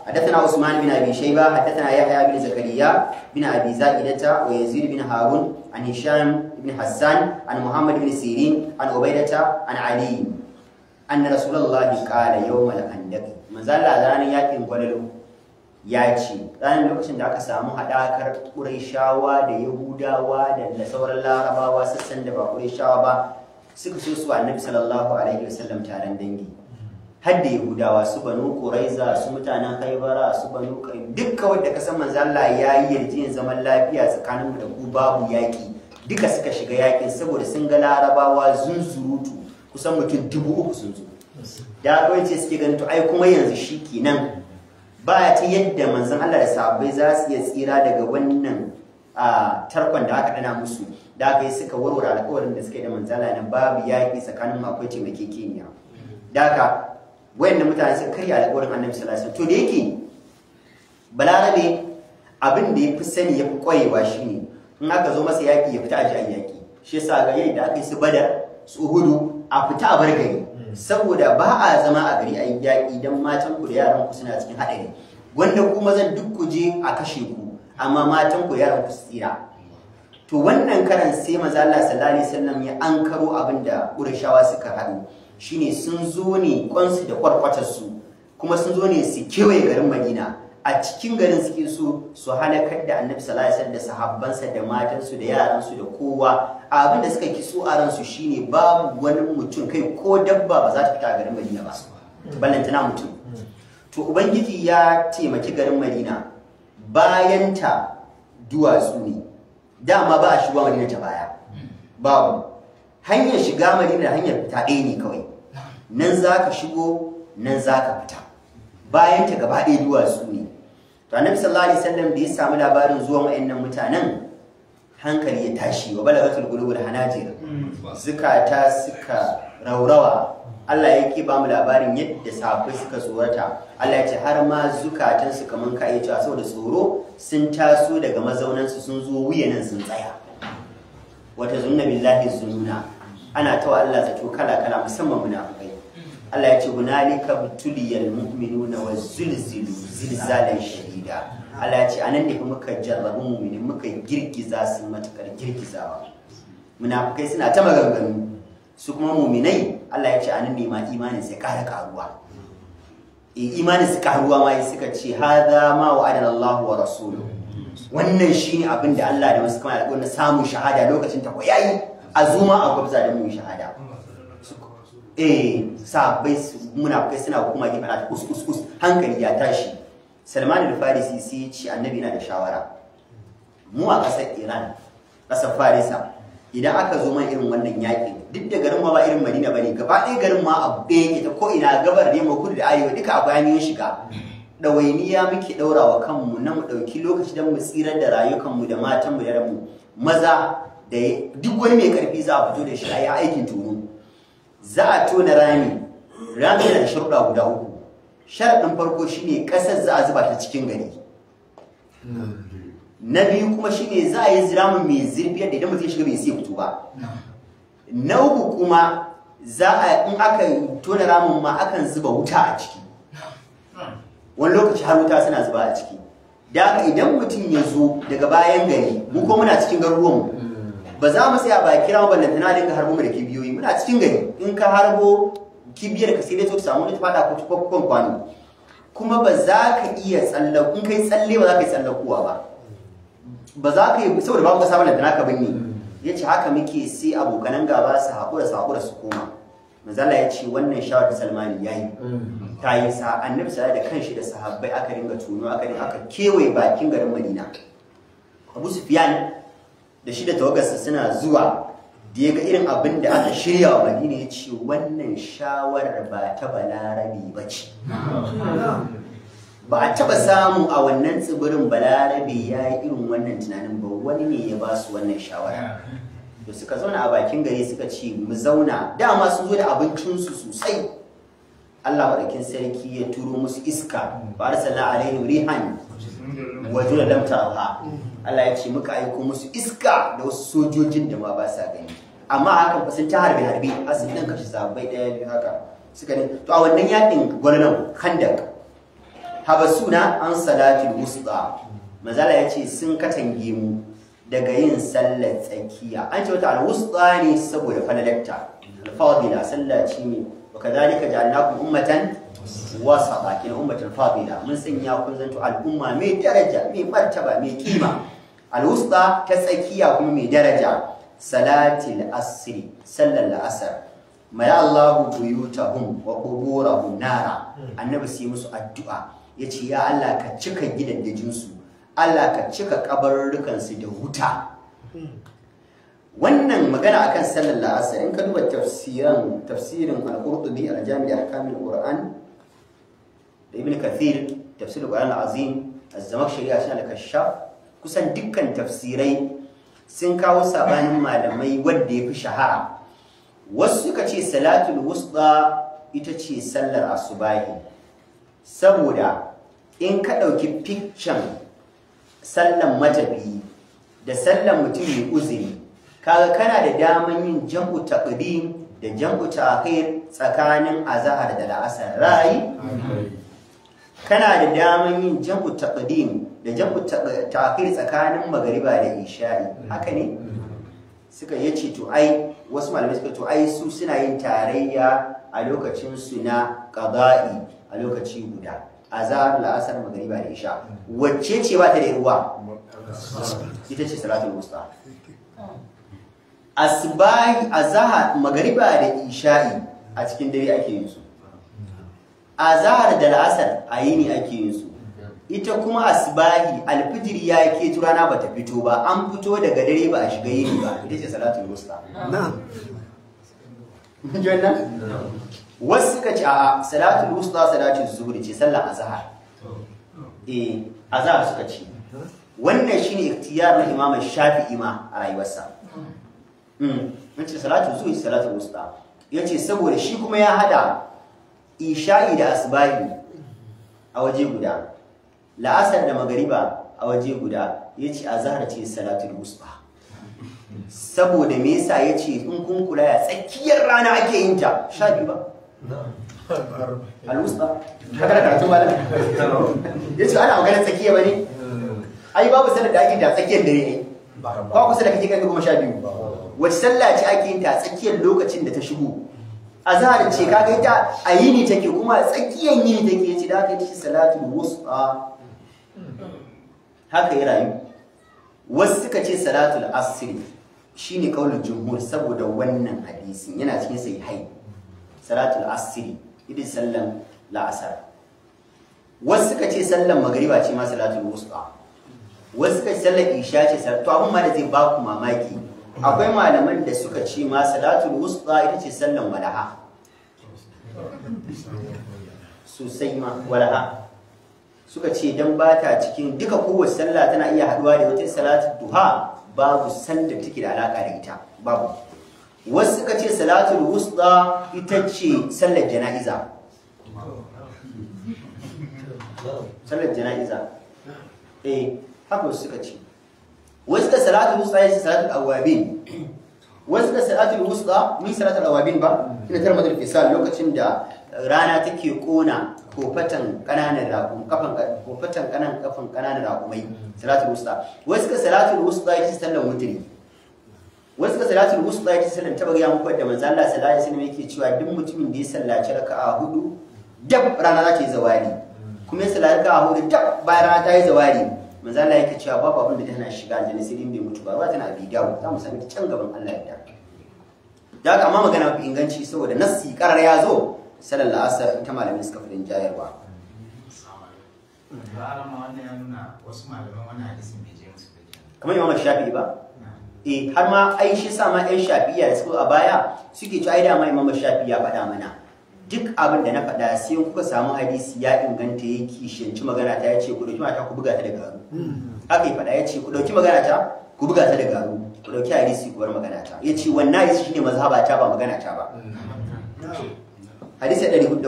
hadathana Usman bin Abi Shayba hadathana Yahya bin Zakariya bin Abi Zaidata wa Yazid bin Harun an Hisham ibn Hassan an Muhammad bin Sirin an Ubaidata an Ali anna Rasulullahi qala yawm al-handaq manzo Allah ranar yakin gwalalo ya ce ranar lokacin da aka samu haɗakar Qurayshawa da Yahudawa da sauran Larabawa sassan da ba Qurayshawa ba suka so su annabi sallallahu alaihi wasallam taron dangi har da Yahudawa su banu Quraiza su mutanen Khaybara su banu Qaim dukkan wanda ka san manzo Allah ya yi yarjejin zaman lafiya tsakaninmu da ku babu yaki duka suka shiga yakin saboda sun ga Larabawa zunzurutu kusan mutum 3000 sun zo da kawai ce suke ganin to ai kuma yanzu shikenan ba ta yadda manzon Allah da sahabbai za su iya tsira daga wannan tarkon da aka dana musu da aka yi suka warware alƙawarin da suka yi da manzon Allah nan babu yaƙi tsakanin akwai taimakekeniya da aka wayannan mutane suka karya alƙawarin Annabi sallallahu alaihi wasallam to da yake balarabe abin da yafi sani yafi kwayewa shine in aka zo masa yaƙi ya fita a ji yaƙi shi yasa ga yayin da aka yi su Badar su Uhud a fita a bar gari saboda ba a zama a gari a yi yaƙi don matan ku da yaran ku suna cikin haɗari wanda kuma zan duk ku je a kashe ku amma matan ku da yaran ku su tsira to wannan karan sai manzo Allah sallallahu alaihi wasallam ya ankaro abin da Qurayshawa suka haɗu shine sun zo ne kwansu da kwarkwatar su kuma sun zo ne su kewaye garin Madina a cikin garin suke so su halakar da Annabi sallallahu alaihi wasallam da sahabbansa da matansu da yaransu da kowa abin da suka kiso a ransu shine babu wani mutum kai ko dabba ba za ta fita a garin Madina ba ballantana mutum to ubangiji ya taimaki garin Madina bayan ta duwatsu ne dama ba a shiga Madina ta baya babu hanyar shiga Madina da hanyar fita ɗaya ne kawai nan zaka shigo nan zaka fita bayan ta gaba ɗaya duwatsu ne to Annabi sallallahu alaihi wasallam da ya samu labarin zuwan wayannan mutanen hankali ya tashi wa balagatul qulubul hanajir zukata suka raurawa Allah yake ba mu labarin yadda sahabbai suka tsorata Allah ya ce har ma zukatan su kaman ka iya cewa saboda tsoro sun taso daga mazaunan su sun zo wuyanan sun tsaya wata zunna billahi zununa ana tawa Allah zato kala kala musamman munafikai Allah ya ce hunalika butuliyal mu'minuna wazulzilu zilzalan shadida Allah ya ce anan ne muka jarrabu mu'mini muka girgiza su matakar girgizawa munafikai suna ta maganganu su kuma mu'minai Allah ya ce anan ne ma imanin sai ƙara karuwa imanin su karuwa ma suka ce hadha ma wa'adana Allah wa rasuluhu wannan shine abin da Allah da wasu kamar alƙawarin samun shahada lokacin ta ko yayi azuma a gwabza da mun shahada sahabbai munafikai suna kuma ki fara kus hankali ya tashi Salman al-Farisi sai ya ce annabi na da shawara mu a ƙasar Iran ƙasar Farisa idan aka zo man irin wannan yaƙin duk da garin ma ba irin Madina bane gaba ɗaya garin ma abu ɗaya yake ta ko ina gabar ne kudu da arewa duka a bayan shiga ɗawainiya muke ɗaurawa kanmu na mu ɗauki lokaci don mu tsirar da rayukanmu da matanmu da ranmu maza da duk wani mai ƙarfi za a fito da shi a yi aikin tono za a tona rami yana da sharuɗa guda uku sharaɗin farko shine ƙasar za a zuba ta cikin gari na biyu kuma shine za a yi ziramin mai zurfi yadda idan mutum shiga bai sai fito ba na uku kuma za a in aka tona ramin ma akan zuba wuta a ciki wani lokaci har wuta suna zuba a ciki da haka idan mutum ya zo daga bayan gari mu ko muna cikin garuruwanmu ba za mu tsaya ba kira mu ballantana dinga harbo mu da kibiyoyi muna cikin gari in ka harbo kibiyar ka sai dai to samu ta fada ko kokon kwano kuma ba za ka iya tsallau in kai tsalle ba za ka yi tsallakuwa ba za ka yi saboda babu kasa ballantana ka binne yace haka muke sai abokanan gaba su haƙura su koma manzala ya ce wannan shawar da Salmani yayi ta yi sa annabi sallallahu da kanshi da sahabbai aka ringa tuno aka kewaye bakin garin Madina Abu Sufyan da shi da tawagarsa suna zuwa da ya ga irin abin da aka shirya wa Madina ya ce wannan shawarar ba ta balarabi ba ce ba a taba samu a wannan tsibirin balarabi ya yi irin wannan tunanin ba wani ne ya ba su wannan shawara da suka zauna a bakin gari suka ce mu zauna dama sun zo da abincinsu sosai Allah maɗaukin sarki ya turo musu iska ba arsalna alaihim rihan wa junudan lam tarawha Allah ya ce muka aiko musu iska da wasu sojojin da ma ba sa gani amma hakan fa sun ta harbe har sun dan kashi sahabbai daya biyu haka suka ne to a wannan yakin gwarnan Khandak habasuna an salatul wusta mazala ya ce sun katange mu daga yin sallar tsakiya an ce wata al-wusta ne saboda falalarta al-fadila sallaci ne wa kadhalika ja'alnakum ummatan wasata kin ummatul fadila mun sanya kun zanto al'umma mai daraja mai martaba mai kima al-wusta ta tsakiya kuma mai daraja salatil asri sallar al-asr mai Allahu buyutahum wa quburahum nara annabi sai musu addu'a yace ya Allah ka cika gidaddajinsu Allah ka cika kabarurrukansu da wuta wannan magana akan sallar la'asar in ka duba tafsirin al-Qurtubi al-Jami' ahkam al-Qur'an da Ibn Kathir tafsir al-Qur'an al-Azim az-Zamakhshari a cikin al-Kashaf kusan dukkan tafsirai sun kawo sabanin malamai wanda yafi shahara wasu suka ce salatul wusta ita ce sallar asubahi saboda in ka dauki picture sallan matafi da sallan mutum mai uzuri kaga kana da daman yin jam'u taqdim da jam'u ta'khir tsakanin azhar da la'asar rai kana da daman yin jam'u taqdim da jam'u ta'khir tsakanin magriba da isha'i haka ne suka yace to ai wasu malamai suka to ai su suna yin tarayya a lokacin su na qada'i a lokaci guda azhar la'asar magriba da isha wacce ce ba ta da ruwa ita ce salatul wusta asbahi azhar magriba da isha'i a cikin dare ake yin su azhar da la'asar a yini ake yin su ita kuma asbahi alfijiri ya yake turana bata fito ba an fito daga dare ba a shiga yini ba ita ce salatul wusta na'am janna wasu suka ce a salatul wusta salatul zuhri ce sallar azhar azhar suka ce wannan shine ikhtiyar na Imam Shafi'i ma a rayuwarsa nace salatul zuhri salatul wusta yace saboda shi kuma ya hada isha'i da asbahi a waje guda la'asar da magariba a waje guda yace azhar ce salatul wusta saboda me yasa yace in kun kula ya tsakiyar rana ake yin ta sha biyu ba al-wusta haka da karatu malam yace ana magana tsakiya bane ai babu sallar da ake ta tsakiyar dare ne ba kusa da kake kai 12 wace sallah ce ake yin ta tsakiyar lokacin da ta shigo azhar ce kaga ita a yini take kuma tsakiyar yini take yace da aka yi salatul wusta haka ya rayu wasu suka ce salatul asr shine kaulin jumhur saboda wannan hadisin yana cikin sahihai salatul asr idan sallan la'asar wasu suka ce sallan magriba ce ma salatul wusta wasu suka ce sallan isha ce to abun ma da zai ba ku mamaki akwai malaman da suka ce ma salatul wusta ita ce sallan walaha sosai ma walaha suka ce dan ba ta cikin duka kowace sallah tana iya haduwa da wata salatul duha babu sanda take da alaka da ita babu wasu suka ce salatul wusta ita ce sallar jana'iza sallar jana'iza haka suka ce wasu da salatul wusta ya ce salatul awabin wasu da salatul wusta mun salatul awabin ba ina tarmatul fisal lokacin da rana take kona kofatan kananan kafan kananan raƙumai salatul wusta wasu ka salatul wusta ya ce sallar wutri wasu ka salatul wusta ya ce sallar tabariya muku da manzo Allah sallallahu alaihi wasallam yake cewa duk mutumin da ya sallaci raka'a 4 dab rana za ta yi zawali kuma ya sallaci raka'a 4 dab bayan rana ta yi zawali manzo Allah yake cewa babu abin da tana shiga aljanna sai din bai mutu ba tana abi dawo za mu sami can gaban Allah ya da haka amma magana ku inganci saboda nassi karar ya zo sallar asar ita malamin suka fi jayarwa kamar imam shafi'i ba har ma ai shi sa ma ɗan shafi'iya da suka a baya suke ci ai da ma imam shafi'i ya faɗa mana duk abin da na faɗa sai kuka samu hadisi ya inganta ya kishiyanci magana ta ya ce ku ɗauki mata ku buga ta da garu haka ya faɗa ya ce ku ɗauki magana ta ku buga ta da garu ku ɗauki hadisi ku bar magana ta ya ce wannan hadisi shine mazhaba ta ba magana ta ba hadisi 410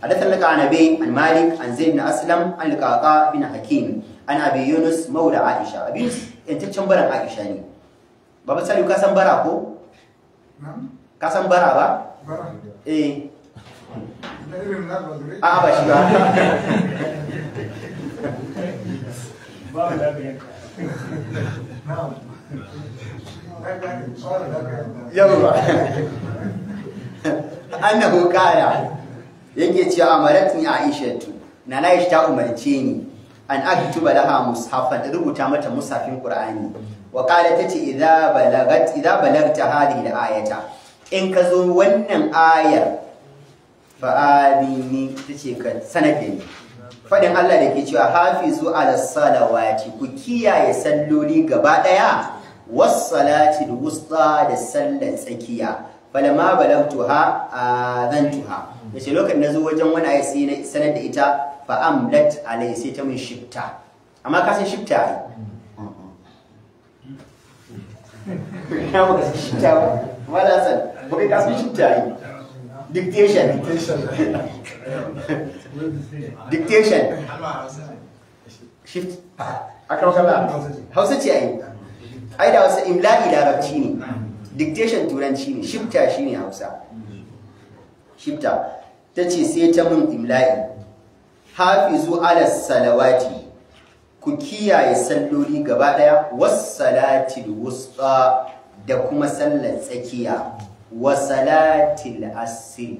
hadathan laka an abi an malik an zaid bin aslam an liqaqa bin hakim an abi yunus maula aisha abi yantaccen baran aisha ne baba sai ka san bara ko ka san bara ba a ba shi ba yawa annahu qala yake cewa amaratni aishatu na Aisha ta umarce ni an aktuba laha mushafan da rubuta mata mushafin qur'ani wa qala tace idza balagta hadhihi al-ayata in ka zo wannan ayar fa'adini tace ka sanar da ni fadin Allah da ke cewa hafizu ala salawati ku kiyaye salloli gaba daya was salati al-wusta da sallar tsakiya falama balagtuha adantuha yace lokacin nazo wajen wani ayi sai na sanar da ita fa amlat alai sai ta min shifta amma ka san shifta ai ya maka shifta ba wala san ba kai ka san shifta ai dictation shift aka kalla Hausa ce ai da wasu imla'i larabci ne dictation turanci ne shifta shine Hausa shifta tace sai ta mun imla'i hafizu ala salawati ku kiyaye salloli gaba daya was salatil wusta da kuma sallar tsakiya wa salatil asr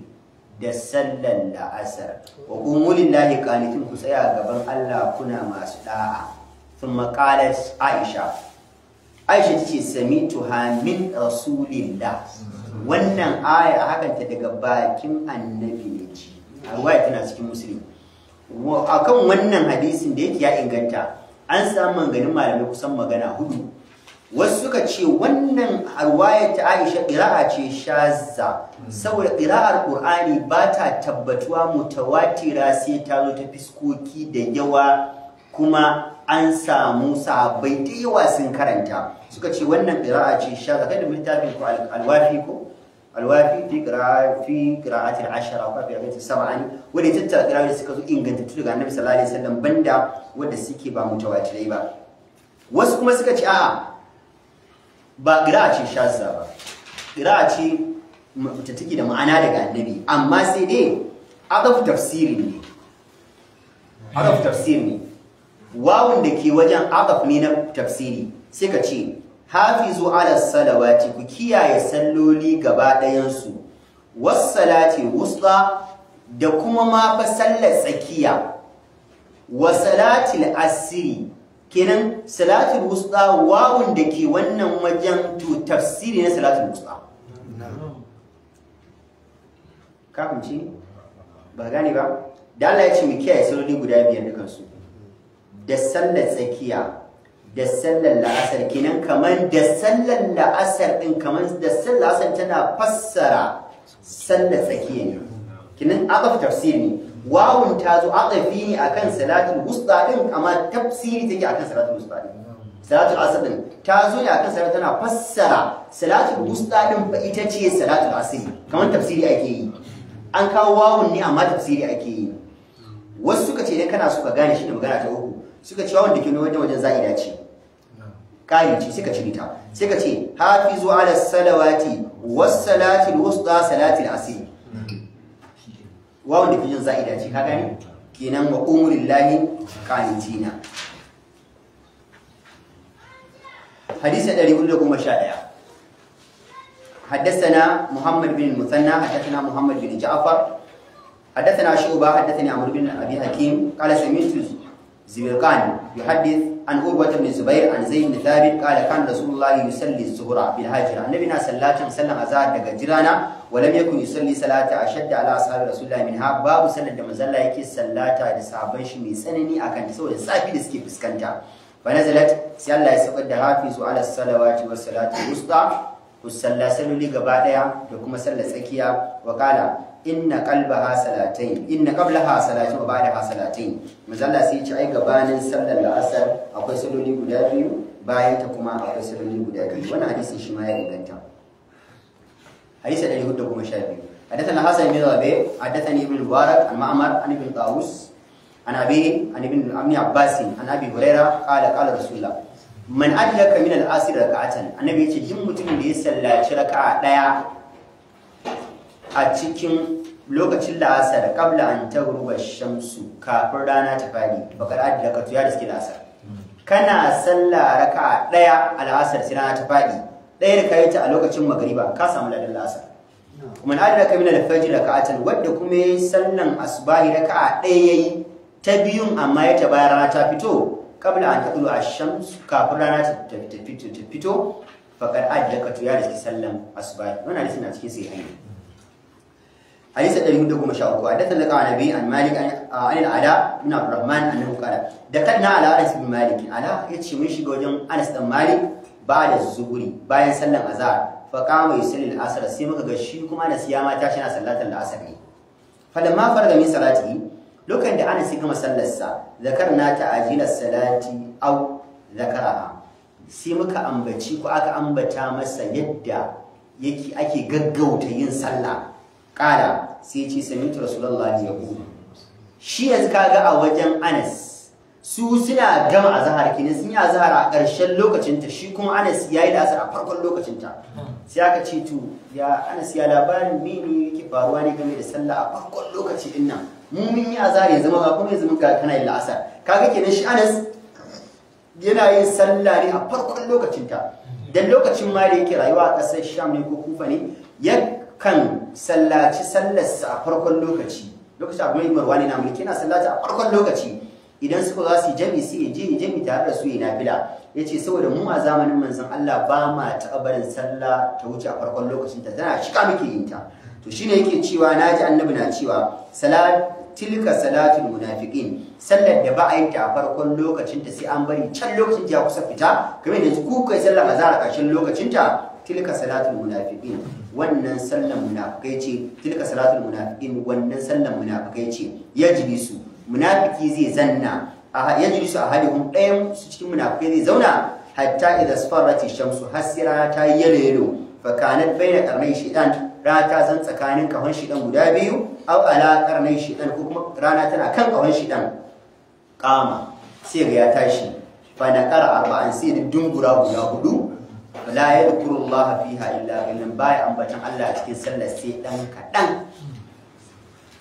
da sallar la'asar wa qumu lillahi qanitin ku tsaya gaban Allah kuna masu da'a thumma qalat Aisha tace samituha min rasulillah wannan aya hakan ta daga bakin annabi ne ji ruwaya tana cikin muslim akan wannan hadisin da yake ya inganta an samu ganin malamai kusan magana hudu wasu suka ce wannan ruwayar ta Aisha qira'a ce shazza saboda qira'ar Qur'ani ba ta tabbatuwa mutawatira sai ta zo ta fiskoki da yawa kuma an samu sahabbai da yawa sun karanta suka ce wannan qira'a ce shazza kai da littafin ku alwafi ko alwafi fi qira'ati al-ashara wa fi qira'ati sab'ani wanda tattara qira'ati suka zo ingantattu daga Annabi sallallahu alaihi wasallam banda wanda suke ba mutawatirai ba wasu kuma suka ce a'a ba qira'a ce shazza ba qira'a ce ta take da ma'ana daga annabi, amma sai dai adaf tafsiri ne. Adaf tafsiri ne. Wawun da ke wajen adaf ne na tafsiri. Sai ka ce hafizu ala salawati, ku kiyaye salloli gaba ɗayan su, was salati wusta, da kuma ma fa sallar tsakiya, wa salatil asri. Kenan salatul wusta wawun da ke wannan wajen to tafsiri na salatul wusta. Ka fahimci ba gane ba? Da Allah ya ce mu kiyaye salloli guda biyar dukansu, da sallar tsakiya, da sallar la'asar. Kenan kamar da sallar la'asar din, kamar da sallar la'asar tana fassara sallar tsakiya ne. Kenan aqaf tafsiri ne. Wawun ta zo aqafi ne akan salatul wusta din, amma tafsiri take akan salatul wusta din. Salatul asr din ta zo ne akan salatul, tana fassara salatul wusta din fa ita ce salatul asr. Kamar tafsiri ake yi. An kawo wawun ne amma tafsiri ake yi. Wasu suka ce idan kana so ka gane shi ne magana ta uku, suka ce wawun da ke nuna wajen za'ida ce. Ƙari ce suka cire ta. Sai ka ce hafizu ala salawati was salatil wusta salatil asr. Wawun da ke jin za'ida ce, ka gane? Kenan wa umurillahi qanitina. حديث الذي يقول لكم مشاهد. حدثنا محمد بن المثنى حدثنا محمد بن جعفر حدثنا شعبة حدثني عمرو بن أبي حكيم قال سمعت زبيرقان يحدث عن عروة بن الزبير عن زيد بن ثابت قال كان رسول الله يصلي الظهر بالهاجرة. النبي صلى سلم أزار دجرانا ولم يكن يصلي صلاة أشد على أصحاب رسول الله منها. باب صلى الله عليه وسلم صلاة لصحابين شمي سنني أكن تسوي الصافي لسكي بسكنتا. فنزلت سي الله يسقط حافظوا على الصلوات والصلاة الوسطى والصلاة سلولي غباديا وكما صلى تسكيا وقال إن قلبها صلاتين إن قبلها صلاتين وبعدها صلاتين. مازال سي يجي غبانين صلى العصر akwai salloli guda biyu, bayan ta kuma akwai salloli guda biyu. Wannan hadisin shi ma ya inganta. Hadisi 412. حدثنا حسن بن ربيع حدثني ابن المبارك عن معمر عن ابن طاووس عن أبي عن ابن عباس عن أبي هريرة قال رسول الله من أدرك من العصر ركعة. النبي يقول جم mutumin da ya sallaci raka'a daya a cikin lokacin la'asar qabla an taghruba ash-shamsu, kafin rana ta fadi, bakar adraka to ya riski la'asar. Kana sallah raka'a daya al-asr sai rana ta fadi, daya da kai ta a lokacin magriba, ka samu ladan la'asar. kuma adraka min al-fajr raka'atan, wadda kuma sallan asbahi raka'a daya yayi ta biyun amma ya ta bayan rana ta fito kabla an taqulu ash-shams, kafin rana ta fito faqad adraka to ya riski sallan asbahi. Wannan hadisi na cikin sahihi. Hadisi 113 hadathana Nabi an Malik an al-Ala ibn Abdurrahman annahu qala dakalna ala Anas ibn Malik. Ala yace mun shiga wajen Anas dan Malik ba'da zuhuri, bayan sallan azhar, fa qama yusalli al-asr, sai muka ga shi kuma Anas ya mata shi na sallatar al-asr ne. Falamma farga min salatihi, lokacin da Anas ya gama sallarsa, zakarna ta'jilas salati aw zakaraha, sai muka ambaci ko aka ambata masa yadda yake ake gaggauta yin sallah. Kala sai ce sami'tu rasulullahi yaqulu, shi yanzu kaga a wajen Anas su suna gama azhar kenan, sun yi azhar a ƙarshen lokacinta, shi kuma Anas yayi da asar a farkon lokacinta. Sai aka ce to ya Anas, ya labarin mene yake faruwa ne game da sallah a farkon lokaci din nan? Mun yi azhar ya zama kuma ya zama kana yin la'asar. Kaga kenan shi Anas yana yin sallah ne a farkon lokacinta. Dan lokacin ma da yake rayuwa a ƙasar Sham ne ko Kufa ne, kan sallaci sallarsa a farkon lokaci. Lokacin Abu Marwan na mulki yana sallaci a farkon lokaci. Idan suka za su jami sai ya je jami tare da su yi nafila. Yace saboda mu a zamanin manzon Allah ba ma taɓa barin sallah ta wuce a farkon lokacin ta, tana shika muke yin ta. To shine yake cewa naji annabi na cewa tilka salatul munafiqin, sallar da ba a yin ta a farkon lokacin ta sai an bari can lokacin ya kusa fita, kamar da ku kai sallar azhar a ƙarshen lokacin ta, tilka salatul munafiqin, wannan sallar munafikai ce. Tilka salatul munafiqin, wannan sallar munafikai ce. Yajlisu, munafiki zai zanna, yajlisu ahadihum, ɗayan su cikin munafikai zai zauna, hatta idza sfarati shamsu, hasira ta yelo, fa kanat baina qarnay shaytan, rana ta zan tsakanin kahon shidan guda biyu, aw ala qarnay shaytan, ko kuma rana tana kan kahon shidan. Qama sai ga ya tashi, fa naqara arba'an, sai da dungura guda hudu, la yadhkurullaha fiha illa qalilan baya ambatan Allah a cikin sallar sai dan kadan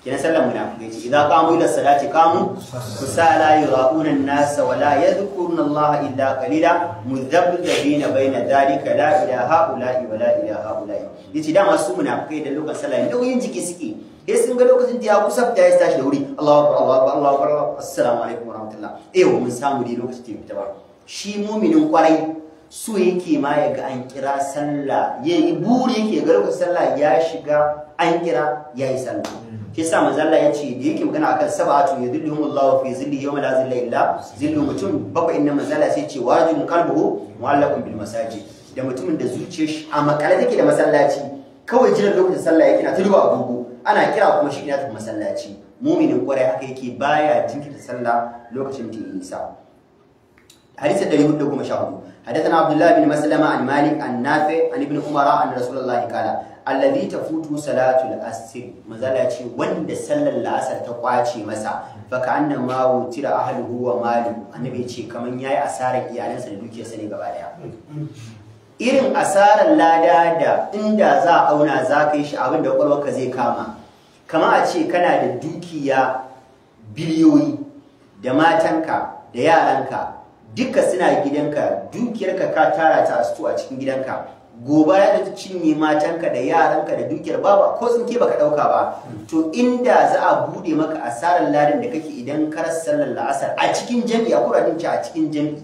kina sallar munafikai ce idan qamu ila salati qamu kusala yura'una an-nasa wa la yadhkuruna Allah illa qalila mudhabbina bayna dhalika la ilaha illa wa la ilaha illa yace da masu munafikai da lokacin sallah nauyin jiki suke sai sun ga lokacin da ya kusa da ya tashi da wuri Allahu akbar Allahu akbar Allahu akbar assalamu alaikum wa rahmatullah mun samu dai lokacin da fita ba shi mu'minin kwarai so yake ma ya ga an kira sallah yayi buri yake ga lokacin sallah ya shiga an kira yayi sallah shi yasa manzo Allah yace da yake magana akan sab'atu yadhilluhumullahu fi zilli yawma la zilla illa zillu mutum bakwai inna manzo Allah sai ce wajibun qalbuhu mu'allaqun bil masajid da mutumin da zuciyar shi a makale take da masallaci kawai jiran lokacin sallah yake na turba agogo ana kira kuma shi ina tafi masallaci mu'minin kwarai haka yake baya jinkirta sallah lokacin da yi nisa hadisi 414 حدثنا عبد الله بن مسلمة عن مالك عن نافع عن ابن عمر عن رسول الله قال الذي تفوت صلاة العصر مزالاتي وند صلى العصر تقواتي مسا فكأنما وتر أهله وماله النبي يقول كمان ياي أسارة iyalansa da dukiyarsa ne gaba daya irin asarar lada da inda za a auna za ka yi shi abin da kwakwalwarka zai kama kama a ce kana da dukiya biliyoyi da matanka da yaranka duka suna gidanka dukiyarka ka tara ta astu a cikin gidanka gobara da ta cinye matanka da yaranka da dukiyar baba ko sun ke baka dauka ba to inda za a bude maka asarar ladan da kake idan ka rasa sallar la'asar a cikin jami'i a kuradin ci a cikin jami'i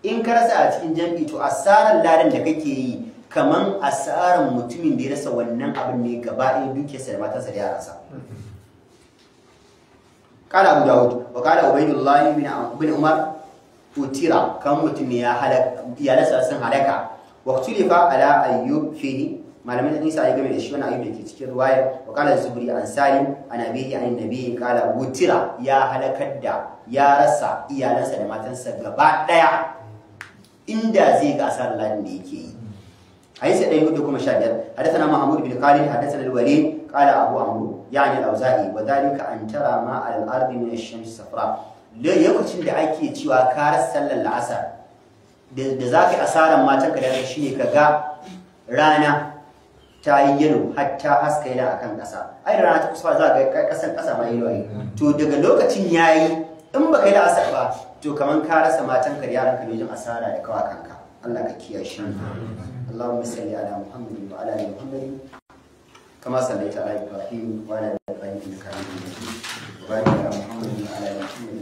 in ka rasa a cikin jami'i to asarar ladan da kake yi kaman asarar mutumin da ya rasa wannan abin ne gaba ɗaya dukiyarsa da matansa da yaransa قال أبو داود وقال عبيد الله بن عمر utira kan mutum ne ya halaka iyalansa sun halaka waqtulifa ala ayyub fihi malamin nisa ya game da shi wannan ayyub da ke cikin riwaya wa qala zuhri an salim an abihi an nabi qala utira ya halakar da ya rasa iyalansa da matansa gaba daya inda zai ga asarar ladin da yake yi hadisi 115 hadathana mahmud bin khalid hadathana al-walid qala abu amr yani al-auza'i wa dhalika an tara ma al-ardi min ash-shams safra lokacin da ake cewa karar sallar la'asar da za ka yi asarar matanka da shi ne ka ga rana ta yi yalo har ta haska yana a kan ƙasa ai rana ta kusa za ga ƙasar ƙasa ma yalo ai to daga lokacin ya yi in ba ka yi la'asar ba to kamar ka rasa matanka da yaranka ne wajen asara da kawa kanka Allah ka kiyaye shi Allahumma salli ala Muhammadin wa ala ali Muhammadin kama sallaita ala Ibrahim wa ala ali Ibrahim innaka Hamidum Majid wa barik ala Muhammadin wa ala ali Muhammadin